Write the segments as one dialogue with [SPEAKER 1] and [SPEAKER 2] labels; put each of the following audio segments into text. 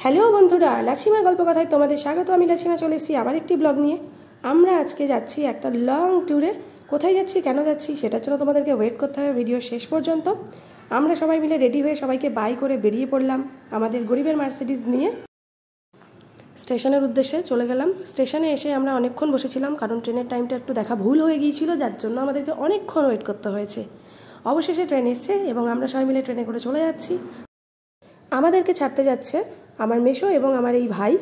[SPEAKER 1] Hello বন্ধুরা, লাছিমার গল্প কথায় তোমাদের স্বাগত। আমি লাছিমা চলে এসেছি আবার একটি ব্লগ নিয়ে। আমরা আজকে যাচ্ছি একটা লং ট্যুরে। কোথায় যাচ্ছি, কেন যাচ্ছি, সেটার জন্য তোমাদেরকে ওয়েট করতে হবে ভিডিও শেষ পর্যন্ত। আমরা সবাই মিলে রেডি হয়ে সবাইকে বাই করে বেরিয়ে পড়লাম আমাদের গরিবের মার্সিডিজ নিয়ে। স্টেশনের উদ্দেশ্যে চলে গেলাম। স্টেশনে এসে আমরা অনেকক্ষণ বসেছিলাম, কারণ ট্রেনের টাইমটা একটু দেখা ভুল হয়ে গিয়েছিল, যার জন্য আমাদেরকে অনেকক্ষণ ওয়েট করতে হয়েছে। অবশেষে ট্রেন এসছে এবং আমরা সবাই মিলে ট্রেনে করে চলে যাচ্ছি। আমাদেরকে ছাড়তে যাচ্ছে আমার মেশো এবং আমার এই ভাই।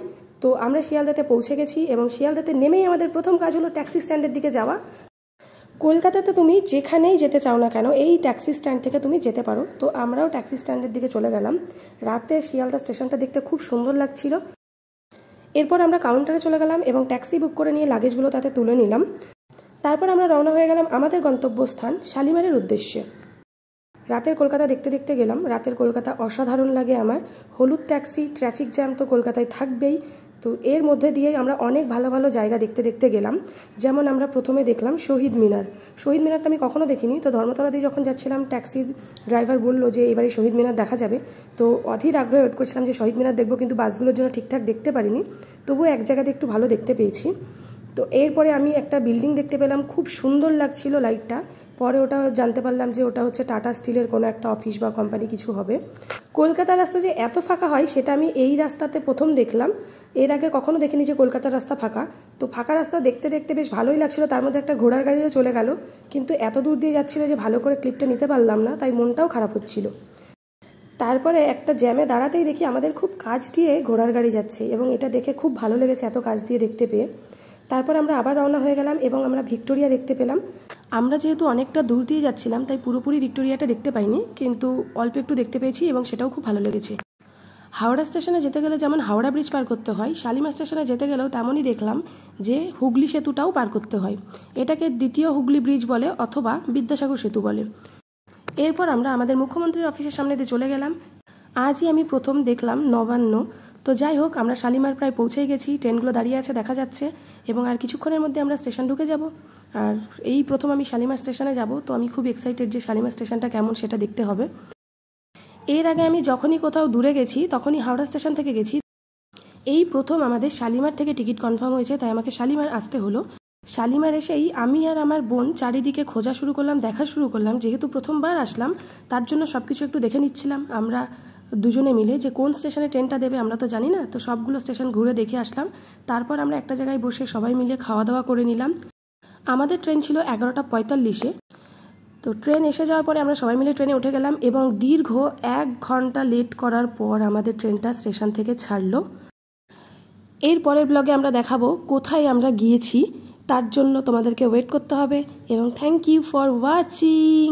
[SPEAKER 1] তো আমরা শিয়ালদাতে পৌঁছে গেছি এবং শিয়ালদাতে নেমেই আমাদের প্রথম কাজ হলো ট্যাক্সি স্ট্যান্ডের দিকে যাওয়া। কলকাতাতে তুমি যেখানেই যেতে চাও না কেন, এই ট্যাক্সি স্ট্যান্ড থেকে তুমি যেতে পারো। তো আমরাও ট্যাক্সি স্ট্যান্ডের দিকে চলে গেলাম। রাতে শিয়ালদা স্টেশনটা দেখতে খুব সুন্দর লাগছিল। এরপর আমরা কাউন্টারে চলে গেলাম এবং ট্যাক্সি বুক করে নিয়ে লাগেজগুলো তাতে তুলে নিলাম। তারপর আমরা রওনা হয়ে গেলাম আমাদের গন্তব্যস্থান শালিমারের উদ্দেশ্যে। রাতের কলকাতা দেখতে দেখতে গেলাম। রাতের কলকাতা অসাধারণ লাগে আমার। হলুদ ট্যাক্সি, ট্রাফিক জ্যাম তো কলকাতায় থাকবেই। তো এর মধ্যে দিয়ে আমরা অনেক ভালো ভালো জায়গা দেখতে দেখতে গেলাম। যেমন আমরা প্রথমে দেখলাম শহীদ মিনার। শহীদ মিনারটা আমি কখনো দেখিনি। তো ধর্মতলা দিয়ে যখন যাচ্ছিলাম ট্যাক্সি ড্রাইভার বললো যে এবারে শহীদ মিনার দেখা যাবে। তো অধীর আগ্রহে ওয়েট করছিলাম যে শহীদ মিনার দেখবো, কিন্তু বাসগুলোর জন্য ঠিকঠাক দেখতে পারিনি। তবুও এক জায়গাতে একটু ভালো দেখতে পেয়েছি। তো এরপরে আমি একটা বিল্ডিং দেখতে পেলাম, খুব সুন্দর লাগছিল লাইটটা। পরে ওটা জানতে পারলাম যে ওটা হচ্ছে টাটা স্টিলের কোনো একটা অফিস বা কোম্পানি কিছু হবে। কলকাতার রাস্তা যে এত ফাঁকা হয় সেটা আমি এই রাস্তাতে প্রথম দেখলাম। এর আগে কখনো দেখিনি যে কলকাতার রাস্তা ফাঁকা। তো ফাঁকা রাস্তা দেখতে দেখতে বেশ ভালোই লাগছিল। তার মধ্যে একটা ঘোড়ার গাড়িও চলে গেল, কিন্তু এত দূর দিয়ে যাচ্ছিল যে ভালো করে ক্লিপটা নিতে পারলাম না, তাই মনটাও খারাপ হচ্ছিল। তারপরে একটা জ্যামে দাঁড়াতেই দেখি আমাদের খুব কাছ দিয়ে ঘোড়ার গাড়ি যাচ্ছে এবং এটা দেখে খুব ভালো লেগেছে এত কাছ দিয়ে দেখতে পেয়ে। তারপর আমরা আবার রওনা হয়ে গেলাম এবং আমরা ভিক্টোরিয়া দেখতে পেলাম। আমরা যেহেতু অনেকটা দূর দিয়ে যাচ্ছিলাম তাই পুরোপুরি ভিক্টোরিয়াটা দেখতে পাইনি, কিন্তু অল্প একটু দেখতে পেয়েছি এবং সেটাও খুব ভালো লেগেছে। হাওড়া স্টেশনে যেতে গেলে যেমন হাওড়া ব্রিজ পার করতে হয়, শালিমার স্টেশনে যেতে গেলেও তেমনই দেখলাম যে হুগলি সেতুটাও পার করতে হয়। এটাকে দ্বিতীয় হুগলি ব্রিজ বলে অথবা বিদ্যাসাগর সেতু বলে। এরপর আমরা আমাদের মুখ্যমন্ত্রীর অফিসের সামনে দিয়ে চলে গেলাম। আজই আমি প্রথম দেখলাম নবান্ন। তো যাই হোক, আমরা শালিমার প্রায় পৌঁছেই গেছি। ট্রেনগুলো দাঁড়িয়ে আছে দেখা যাচ্ছে এবং আর কিছুক্ষণের মধ্যে আমরা স্টেশন ঢুকে যাব। আর এই প্রথম আমি শালিমার স্টেশনে যাব, তো আমি খুব এক্সাইটেড যে শালিমার স্টেশনটা কেমন সেটা দেখতে হবে। এর আগে আমি যখনই কোথাও দূরে গেছি তখনই হাওড়া স্টেশন থেকে গেছি। এই প্রথম আমাদের শালিমার থেকে টিকিট কনফার্ম হয়েছে, তাই আমাকে শালিমার আসতে হলো। শালিমার এসেই আমি আর আমার বোন চারিদিকে খোঁজা শুরু করলাম, দেখা শুরু করলাম। যেহেতু প্রথমবার আসলাম তার জন্য সব কিছু একটু দেখে নিচ্ছিলাম আমরা দুজনে মিলে, যে কোন স্টেশনে ট্রেনটা দেবে আমরা তো জানি না। তো সবগুলো স্টেশন ঘুরে দেখে আসলাম। তারপর আমরা একটা জায়গায় বসে সবাই মিলে খাওয়া দাওয়া করে নিলাম। আমাদের ট্রেন ছিল 11:45-এ। তো ট্রেন এসে যাওয়ার পরে আমরা সবাই মিলে ট্রেনে উঠে গেলাম এবং দীর্ঘ 1 ঘন্টা লেট করার পর আমাদের ট্রেনটা স্টেশন থেকে ছাড়লো। এর পরের ব্লগে আমরা দেখাবো কোথায় আমরা গিয়েছি, তার জন্য তোমাদেরকে ওয়েট করতে হবে এবং থ্যাংক ইউ ফর ওয়াচিং।